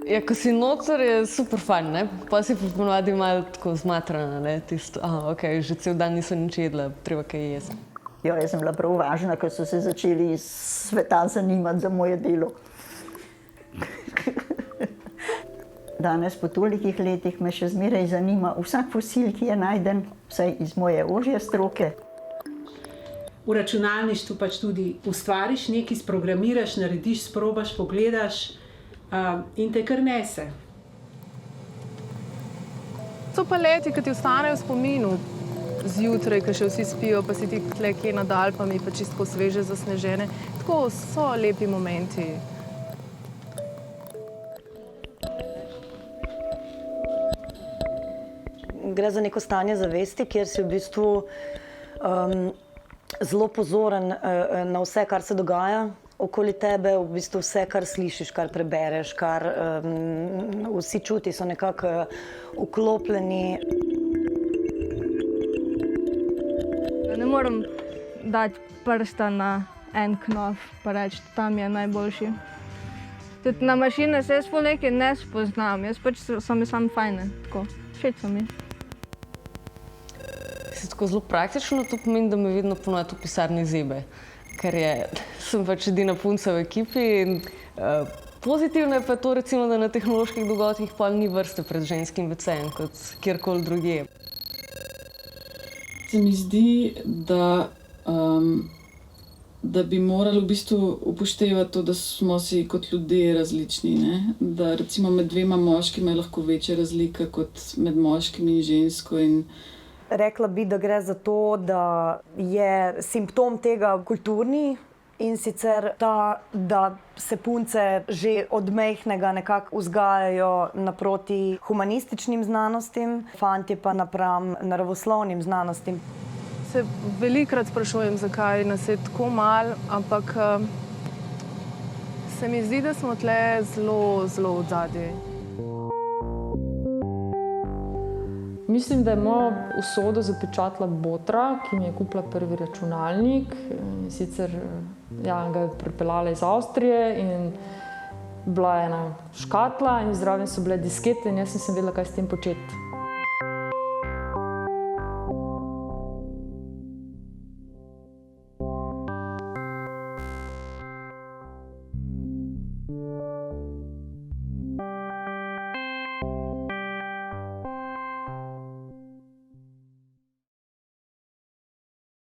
Ja, ko si noter, je super fajn, ne? Pa si ponovadi malo tako zmatrana, ne? Tisto, okej, že cel dan nisem nič jedla, treba kaj jesti. Ja, jaz sem bila prav važna, ko so se začeli iz sveta zanimati za moje delo. Danes, po tolikih letih, me še zmeraj zanima vsak fosil, ki je najden, vsaj iz moje ožje stroke. V računalništvu pač tudi ustvariš nekaj, sprogramiraš, narediš, sprobaš, pogledaš in te kar nese. So pa leti, ki ti ostanejo v spominu. Zjutraj, ko še vsi spijo, pa si ti tle kje nad Alpami, pa čisto sveže zasnežene. Tako so lepi momenti. Gre za neko stanje zavesti, kjer si v bistvu zelo pozoren na vse, kar se dogaja okoli tebe, v bistvu vse, kar slišiš, kar prebereš, kar vsi čuti so nekako vklopljeni. Ne morem dati prsta na en knof pa reči, tam je najboljši. Tudi na mašine se jaz pol nekaj ne spoznam, jaz pač so mi samo fajne, tako, všeč so mi. Si tako zelo praktično, to pomeni, da me vedno ponovadi v pisarni zebe, ker sem pač edina punca v ekipi in pozitivno je pa to recimo, da na tehnoloških dogodkih pol ni vrste pred ženskim WC-jem kot kjerkoli drugje. Se mi zdi, da bi morali v bistvu upoštevati to, da smo si kot ljudje različni, ne? Da recimo med dvema moškima je lahko večja razlika kot med moškim in žensko. Rekla bi, da gre za to, da je simptom tega kulturni in sicer ta, da se punce že od majhnega nekako vzgajajo naproti humanističnim znanostim, fantje pa napram naravoslovnim znanostim. Se velikokrat sprašujem, zakaj nas je tako malo, ampak se mi zdi, da smo tle zelo, zelo odzadaj. Mislim, da je mojo usodo zapečatila botra, ki mi je kupila prvi računalnik. Sicer ga je pripeljala iz Avstrije in bila je ena škatla in zraven so bile diskete in jaz nisem vedela, kaj s tem početi.